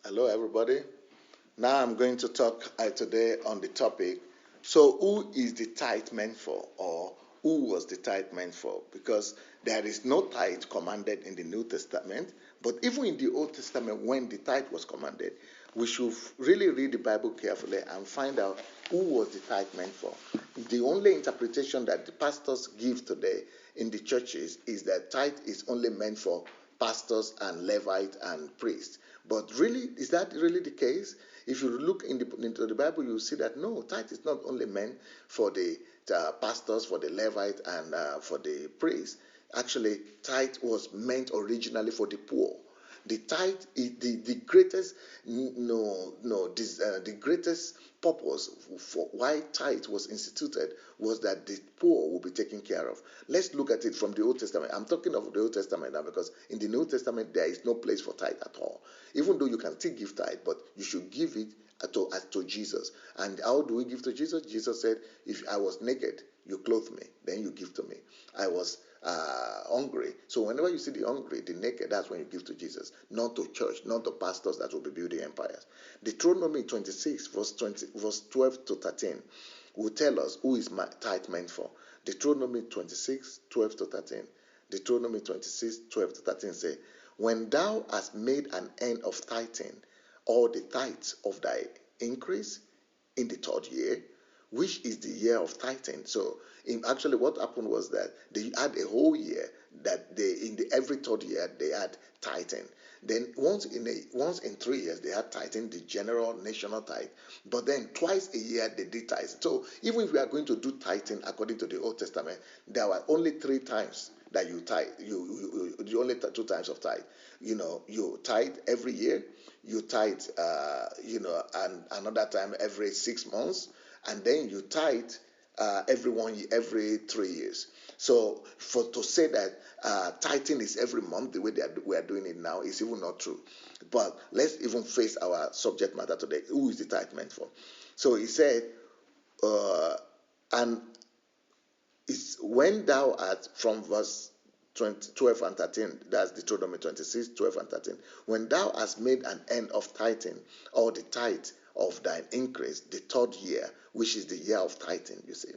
Hello, everybody. Now I'm going to talk today on the topic. So, who is the tithe meant for, or who was the tithe meant for? Because there is no tithe commanded in the New Testament, but even in the Old Testament, when the tithe was commanded, we should really read the Bible carefully and find out who was the tithe meant for. The only interpretation that the pastors give today in the churches is that tithe is only meant for pastors and Levite and priests. But really, is that really the case? If you look into the Bible, you see that no, tithe is not only meant for the pastors, for the Levite, and for the priests. Actually, tithe was meant originally for the poor. The tithe is the greatest the greatest purpose for why tithe was instituted was that the poor will be taken care of. Let's look at it from the Old Testament. I'm talking of the Old Testament now because in the New Testament there is no place for tithe at all. Even though you can still give tithe, but you should give it to Jesus. And how do we give to Jesus? Jesus said, if I was naked, you clothe me, then you give to me. I was hungry. So whenever you see the hungry, the naked, that's when you give to Jesus, not to church, not to pastors that will be building empires. Deuteronomy 26, verse 12 to 13 will tell us who is tithe meant for. Deuteronomy 26, 12 to 13. Deuteronomy 26, 12 to 13 say, when thou hast made an end of tithing, all the tithes of thy increase in the third year, which is the year of tithing. So actually what happened was that they had a whole year that every third year they had tithing. Then once in 3 years they had tithing, the general national tithe. But then twice a year they did tithe. So even if we are going to do tithing according to the Old Testament, there were only 3 times that you tithe. The only 2 times of tithe. You tithe every year. You tithe, and another time every 6 months, and then you tithe every 3 years. So to say that tithing is every month the way we are doing it now is even not true. But let's even face our subject matter today. Who is the tithe meant for? So he said, and it's when thou art, from verse 12 and 13, that's Deuteronomy 26, 12 and 13. When thou hast made an end of tithing, or the tithe of thine increase, the third year, which is the year of tithing, you see,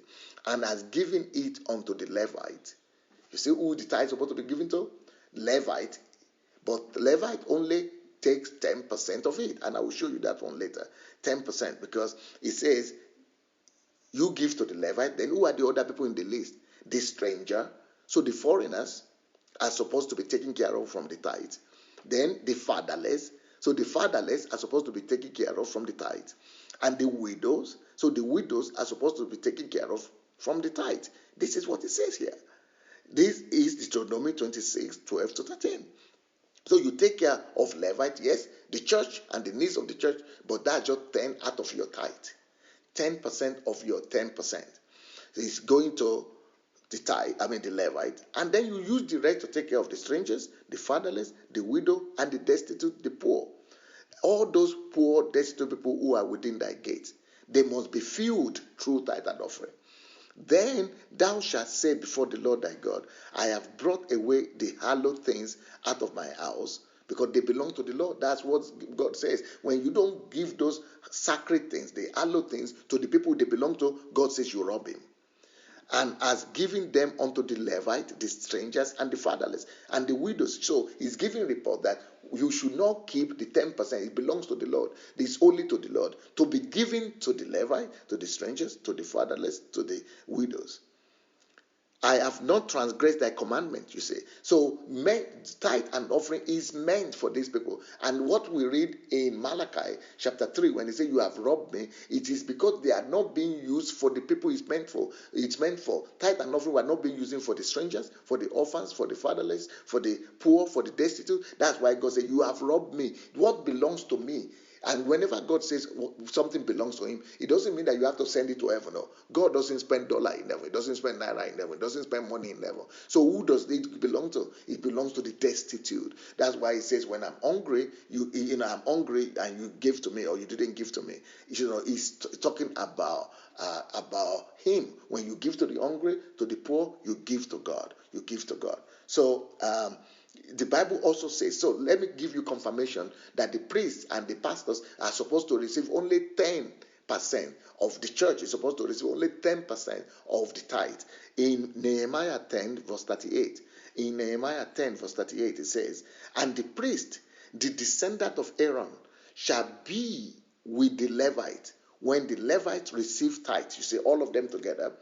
and has given it unto the Levite. You see who the tithe is supposed to be given to? Levite. But Levite only takes 10% of it, and I will show you that one later. 10%, because it says you give to the Levite. Then who are the other people in the list? The stranger. So the foreigners are supposed to be taken care of from the tithe. Then the fatherless. So the fatherless are supposed to be taken care of from the tithe. And the widows. So the widows are supposed to be taken care of from the tithe. This is what it says here. This is Deuteronomy 26, 12 to 13. So you take care of Levite, yes, the church and the needs of the church, but that's just 10 out of your tithe. 10% of your 10% is going to the tithe, the Levite, and then you use the rest to take care of the strangers, the fatherless, the widow, and the destitute, the poor. All those poor, destitute people who are within thy gates, they must be filled through tithe and offering. Then thou shalt say before the Lord thy God, I have brought away the hallowed things out of my house, because they belong to the Lord. That's what God says. When you don't give those sacred things, the hallowed things, to the people they belong to, God says you rob him. And has given them unto the Levite, the strangers, and the fatherless, and the widows. So he's giving a report that you should not keep the 10%. It belongs to the Lord. It's only to the Lord. To be given to the Levite, to the strangers, to the fatherless, to the widows. I have not transgressed thy commandment, you say. So tithe and offering is meant for these people. And what we read in Malachi chapter 3, when he says, you have robbed me, it is because they are not being used for the people it's meant for. It's meant for. Tithe and offering were not being used for the strangers, for the orphans, for the fatherless, for the poor, for the destitute. That's why God said, you have robbed me. What belongs to me? And whenever God says something belongs to him, it doesn't mean that you have to send it to heaven. No. God doesn't spend dollar in heaven. He doesn't spend naira in heaven. He doesn't spend money in heaven. So who does it belong to? It belongs to the destitute. That's why he says, when I'm hungry, I'm hungry and you give to me, or you didn't give to me. He's talking about him. When you give to the hungry, to the poor, you give to God. You give to God. So the Bible also says, so let me give you confirmation that the priests and the pastors are supposed to receive only 10% of the church is supposed to receive only 10% of the tithe. In Nehemiah 10 verse 38, in Nehemiah 10 verse 38 it says, and the priest, the descendant of Aaron, shall be with the Levite when the Levites receive tithe. You see all of them together.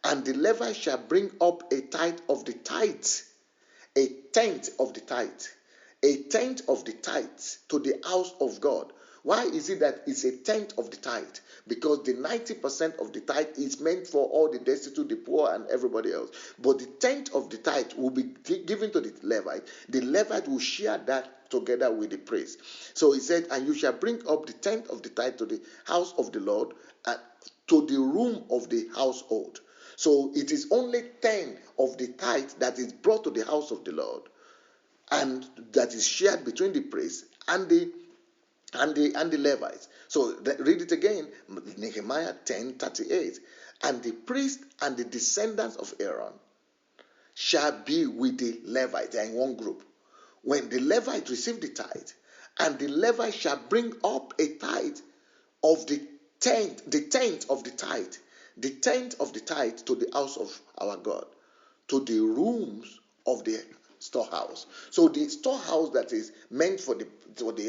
And the Levite shall bring up a tithe of the tithe, a tenth of the tithe, a tenth of the tithe to the house of God. Why is it that it's a tenth of the tithe? Because the 90% of the tithe is meant for all the destitute, the poor, and everybody else. But the tenth of the tithe will be given to the Levite. The Levite will share that together with the priest. So he said, and you shall bring up the tenth of the tithe to the house of the Lord, to the room of the household. So it is only 10 of the tithe that is brought to the house of the Lord, and that is shared between the priests and the Levites. So read it again, Nehemiah 10:38. And the priest and the descendants of Aaron shall be with the Levites. They are in one group. When the Levites receive the tithe, and the Levite shall bring up a tithe of the tenth of the tithe, the tenth of the tithe to the house of our God, to the rooms of the storehouse. So the storehouse that is meant for the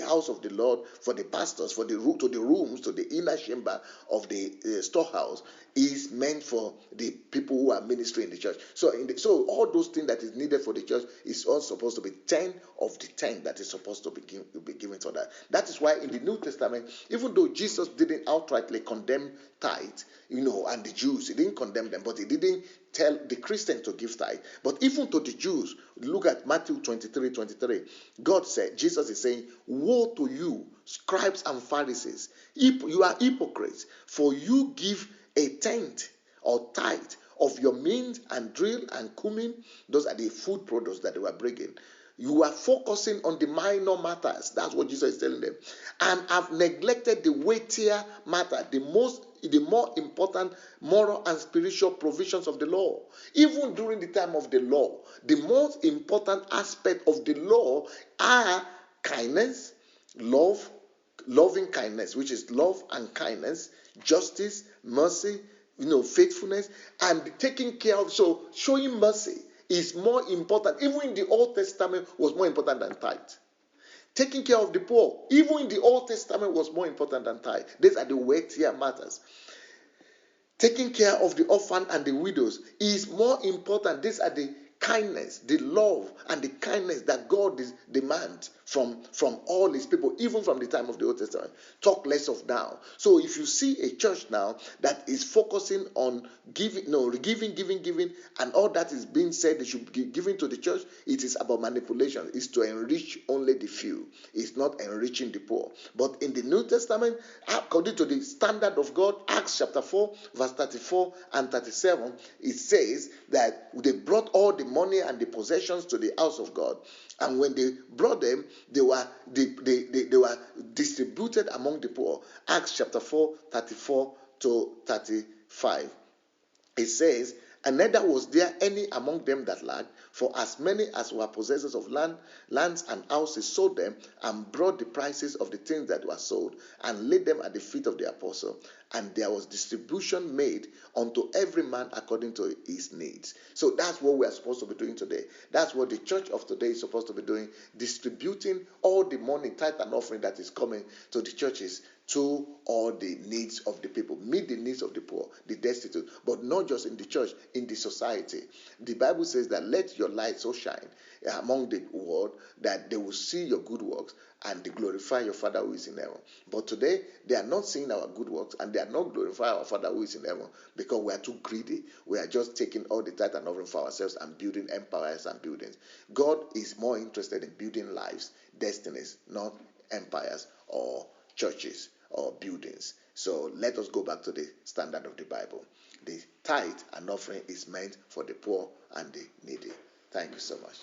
house of the Lord, for the pastors, to the rooms, to the inner chamber of the storehouse, is meant for the people who are ministering in the church. So all those things that is needed for the church is all supposed to be 10 of the 10 that is supposed to be given to that. That is why in the New Testament, even though Jesus didn't outrightly condemn tithe, and the Jews, he didn't condemn them, but he didn't tell the Christian to give tithe. But even to the Jews, look at Matthew 23:23. Jesus is saying, woe to you, scribes and Pharisees, you are hypocrites, for you give a tenth or tithe of your mint and drill and cumin. Those are the food products that they were bringing. You are focusing on the minor matters. That's what Jesus is telling them. And have neglected the weightier matter, the more important moral and spiritual provisions of the law. Even during the time of the law, the most important aspect of the law are kindness, loving kindness, which is love and kindness, justice, mercy, faithfulness, and taking care of. So showing mercy is more important. Even in the Old Testament was more important than tithe. Taking care of the poor, even in the Old Testament, was more important than tithe. These are the weightier matters. Taking care of the orphan and the widows is more important. These are the kindness, the love, and the kindness that God demands from all his people, even from the time of the Old Testament. Talk less of now. So if you see a church now that is focusing on giving, and all that is being said they should be given to the church, it is about manipulation. It's to enrich only the few. It's not enriching the poor. But in the New Testament, according to the standard of God, Acts chapter 4, verse 34 and 37, it says that they brought all the money and the possessions to the house of God. And when they brought them, they were distributed among the poor. Acts chapter 4, 34 to 35. It says, and neither was there any among them that lacked, for as many as were possessors of lands and houses sold them, and brought the prices of the things that were sold, and laid them at the feet of the apostle. And there was distribution made unto every man according to his needs. So that's what we are supposed to be doing today. That's what the church of today is supposed to be doing, distributing all the money, tithe and offering that is coming to the churches, to all the needs of the people. Meet the needs of the poor, the destitute, but not just in the church, in the society. The Bible says that let your light so shine among the world that they will see your good works and they glorify your Father who is in heaven. But today, they are not seeing our good works and they are not glorifying our Father who is in heaven because we are too greedy. We are just taking all the tithe and offering for ourselves and building empires and buildings. God is more interested in building lives, destinies, not empires or churches or buildings. So let us go back to the standard of the Bible. The tithe and offering is meant for the poor and the needy. Thank you so much.